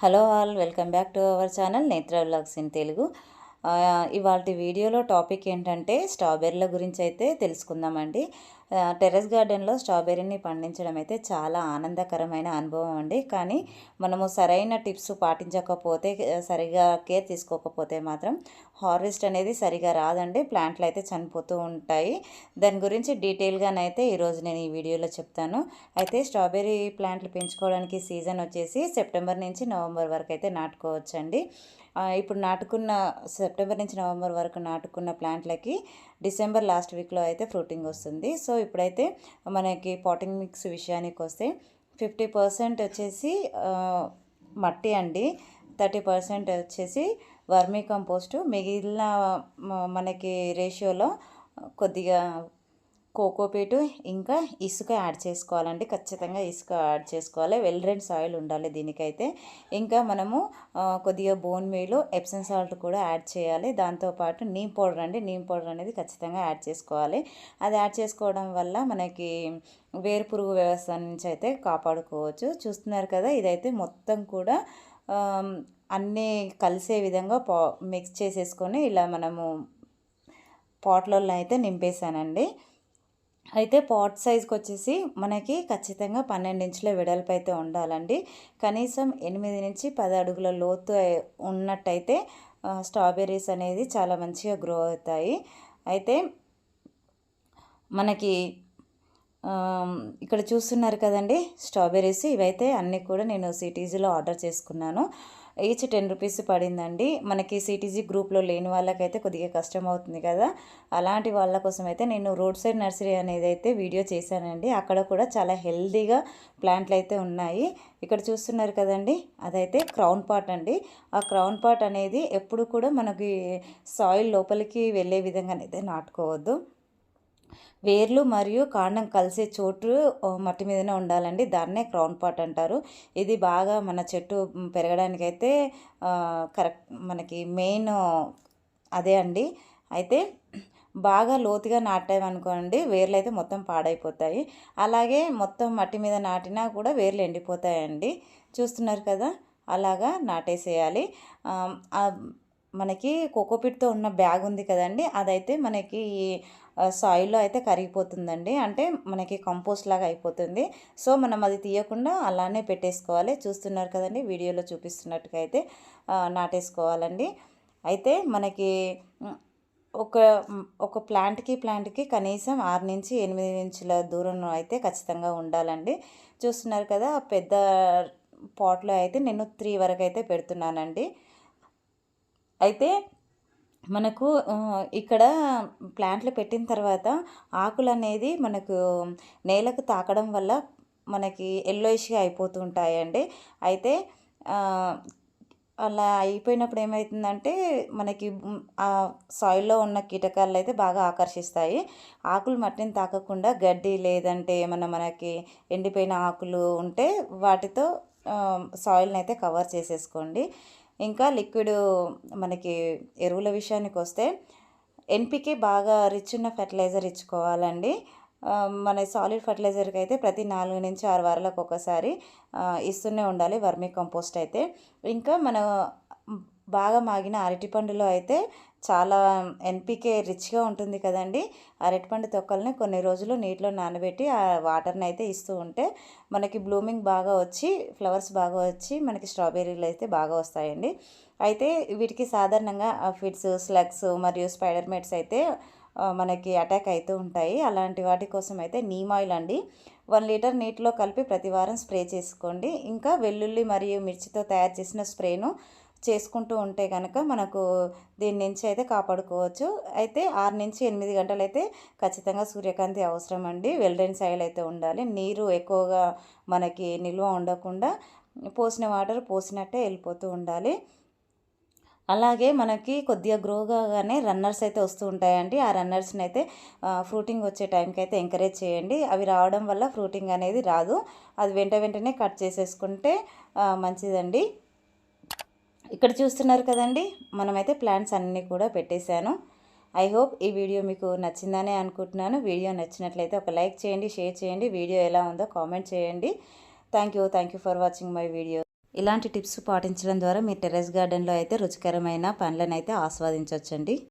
Hello all, welcome back to our channel నేత్ర vlogs in Telugu. ఇవాల్టి వీడియోలో టాపిక్ ఏంటంటే స్ట్రాబెర్రీల గురించి అయితే తెలుసుకుందామండి. టెర్రస్ గార్డెన్లో స్ట్రాబెర్రీని పండించడం అయితే చాలా ఆనందకరమైన అనుభవం అండి. కానీ మనము సరైన టిప్స్ పాటించకపోతే, సరిగా కేర్ తీసుకోకపోతే మాత్రం హార్వెస్ట్ అనేది సరిగా రాదండి. ప్లాంట్లు అయితే చనిపోతూ ఉంటాయి. దాని గురించి డీటెయిల్గానైతే ఈరోజు నేను ఈ వీడియోలో చెప్తాను. అయితే స్ట్రాబెర్రీ ప్లాంట్లు పెంచుకోవడానికి సీజన్ వచ్చేసి సెప్టెంబర్ నుంచి నవంబర్ వరకు అయితే నాటుకోవచ్చండి. ఇప్పుడు నాటుకున్న సెప్టెంబర్ నుంచి నవంబర్ వరకు నాటుకున్న ప్లాంట్లకి డిసెంబర్ లాస్ట్ వీక్లో అయితే ఫ్రూటింగ్ వస్తుంది. సో ఇప్పుడైతే మనకి పాటింగ్ మిక్స్ విషయానికి వస్తే 50% వచ్చేసి మట్టి అండి, 30% వచ్చేసి వర్మీ కంపోస్టు, మిగిలిన మనకి రేషియోలో కొద్దిగా కోకోపీటు ఇంకా ఇసుక యాడ్ చేసుకోవాలండి. ఖచ్చితంగా ఇసుక యాడ్ చేసుకోవాలి. వెల్ డ్రైన్ సాయిల్ ఉండాలి దీనికైతే. ఇంకా మనము కొద్దిగా బోన్ మీల్, ఎప్సమ్ సాల్ట్ కూడా యాడ్ చేయాలి. దాంతోపాటు నీమ్ పౌడర్ అండి, నీమ్ పౌడర్ అనేది ఖచ్చితంగా యాడ్ చేసుకోవాలి. అది యాడ్ చేసుకోవడం వల్ల మనకి వేరు పురుగు వ్యవస్థ నుంచి అయితే కాపాడుకోవచ్చు. చూస్తున్నారు కదా, ఇదైతే మొత్తం కూడా అన్నీ కలిసే విధంగా మిక్స్ చేసేసుకొని ఇలా మనము పాట్లలో అయితే నింపేశానండి. అయితే పాట్ సైజ్కి వచ్చేసి మనకి ఖచ్చితంగా 12 ఇంచుల వెడల్పు అయితే ఉండాలండి. కనీసం 8 నుంచి 10 అడుగుల లోతు ఉన్నట్టయితే స్ట్రాబెర్రీస్ అనేది చాలా మంచిగా గ్రో అవుతాయి. అయితే మనకి ఇక్కడ చూస్తున్నారు కదండి స్ట్రాబెర్రీస్, ఇవైతే అన్నీ కూడా నేను సిటీజీలో ఆర్డర్ చేసుకున్నాను. ఈచ్ 10 రూపీస్ పడిందండి. మనకి సిటీజీ గ్రూప్లో లేని వాళ్ళకైతే కొద్దిగా కష్టం అవుతుంది కదా, అలాంటి వాళ్ళ కోసం అయితే నేను రోడ్ సైడ్ నర్సరీ అనేది అయితే వీడియో చేశానండి. అక్కడ కూడా చాలా హెల్దీగా ప్లాంట్లు అయితే ఉన్నాయి. ఇక్కడ చూస్తున్నారు కదండి, అదైతే క్రౌన్ పాట్ అండి. ఆ క్రౌన్ పాట్ అనేది ఎప్పుడు కూడా మనకి సాయిల్ లోపలికి వెళ్ళే విధంగానైతే నాటుకోవద్దు. వేర్లు మరియు కాండం కలిసే చోటు మట్టి మీదనే ఉండాలండి. దాన్నే క్రౌన్ పాట్ అంటారు. ఇది బాగా మన చెట్టు పెరగడానికైతే కరెక్ట్ మనకి మెయిన్ అదే అండి. అయితే బాగా లోతుగా నాటామనుకోండి, వేర్లు అయితే మొత్తం పాడైపోతాయి. అలాగే మొత్తం మట్టి మీద నాటినా కూడా వేర్లు ఎండిపోతాయండి. చూస్తున్నారు కదా, అలాగా నాటేసేయాలి. మనకి కోకోపిట్తో ఉన్న బ్యాగ్ ఉంది కదండి, అదైతే మనకి సాయిల్లో అయితే కరిగిపోతుందండి. అంటే మనకి కంపోస్ట్ లాగా అయిపోతుంది. సో మనం అది తీయకుండా అలానే పెట్టేసుకోవాలి. చూస్తున్నారు కదండి, వీడియోలో చూపిస్తున్నట్టుగా అయితే నాటేసుకోవాలండి. అయితే మనకి ఒక ఒక ప్లాంట్కి కనీసం 6 నుంచి 8 ఇంచుల దూరం అయితే ఖచ్చితంగా ఉండాలండి. చూస్తున్నారు కదా, పెద్ద పాట్లో అయితే నేను 3 వరకు అయితే పెడుతున్నానండి. అయితే మనకు ఇక్కడ ప్లాంట్లు పెట్టిన తర్వాత ఆకులు అనేది మనకు నేలకు తాకడం వల్ల మనకి ఎల్లోయిష్గా అయిపోతూ ఉంటాయండి. అయితే అలా అయిపోయినప్పుడు ఏమవుతుందంటే మనకి ఆ సాయిల్లో ఉన్న కీటకాలు అయితే బాగా ఆకర్షిస్తాయి. ఆకులు మట్టిని తాకకుండా గడ్డి లేదంటే ఏమన్నా మనకి ఎండిపోయిన ఆకులు ఉంటే వాటితో సాయిల్ని అయితే కవర్ చేసేసుకోండి. ఇంకా లిక్విడ్ మనకి ఎరువుల విషయానికి వస్తే ఎన్పికే బాగా రిచ్ ఉన్న ఫెర్టిలైజర్ ఇచ్చుకోవాలండి. మన సాలిడ్ ఫర్టిలైజర్కి అయితే ప్రతి 4 నుంచి 6 వారాలకు ఒకసారి ఇస్తూనే ఉండాలి వర్మీ కంపోస్ట్ అయితే. ఇంకా మన బాగా మాగిన అరటిపండులో అయితే చాలా ఎన్పికే రిచ్గా ఉంటుంది కదండి. అరటిపండు తొక్కల్ని కొన్ని రోజులు నీటిలో నానబెట్టి ఆ వాటర్ని అయితే ఇస్తూ ఉంటే మనకి బ్లూమింగ్ బాగా వచ్చి, ఫ్లవర్స్ బాగా వచ్చి మనకి స్ట్రాబెర్రీలు అయితే బాగా వస్తాయండి. అయితే వీటికి సాధారణంగా ఫిడ్స్, స్లగ్స్ మరియు స్పైడర్ మైట్స్ అయితే మనకి అటాక్ అవుతూ ఉంటాయి. అలాంటి వాటి కోసం అయితే నీమ్ ఆయిల్ అండి 1 లీటర్ నీటిలో కలిపి ప్రతి వారం స్ప్రే చేసుకోండి. ఇంకా వెల్లుల్లి మరియు మిర్చితో తయారు చేసిన స్ప్రేను చేసుకుంటూ ఉంటే కనుక మనకు దీని నుంచి అయితే కాపాడుకోవచ్చు. అయితే 6 నుంచి 8 గంటలు అయితే ఖచ్చితంగా సూర్యకాంతి అవసరం అండి. వెల్ డ్రైన్ సాయిల్ అయితే ఉండాలి. నీరు ఎక్కువగా మనకి నిల్వ ఉండకుండా పోసిన వాటర్ పోసినట్టే వెళ్ళిపోతూ ఉండాలి. అలాగే మనకి కొద్దిగా గ్రో కాగానే రన్నర్స్ అయితే వస్తూ ఉంటాయండి. ఆ రన్నర్స్ని అయితే ఫ్రూటింగ్ వచ్చే టైంకి అయితే ఎంకరేజ్ చేయండి. అవి రావడం వల్ల ఫ్రూటింగ్ అనేది రాదు. అది వెంటనే కట్ చేసేసుకుంటే మంచిదండి. ఇక్కడ చూస్తున్నారు కదండి, మనమైతే ప్లాంట్స్ అన్నీ కూడా పెట్టేశాను. ఐ హోప్ ఈ వీడియో మీకు నచ్చిందనే అనుకుంటున్నాను. వీడియో నచ్చినట్లయితే ఒక లైక్ చేయండి, షేర్ చేయండి. వీడియో ఎలా ఉందో కామెంట్ చేయండి. Thank you for watching my video. ఇలాంటి టిప్స్ పాటించడం ద్వారా మీ టెర్రస్ గార్డెన్లో అయితే రుచికరమైన పండ్లను అయితే ఆస్వాదించవచ్చండి.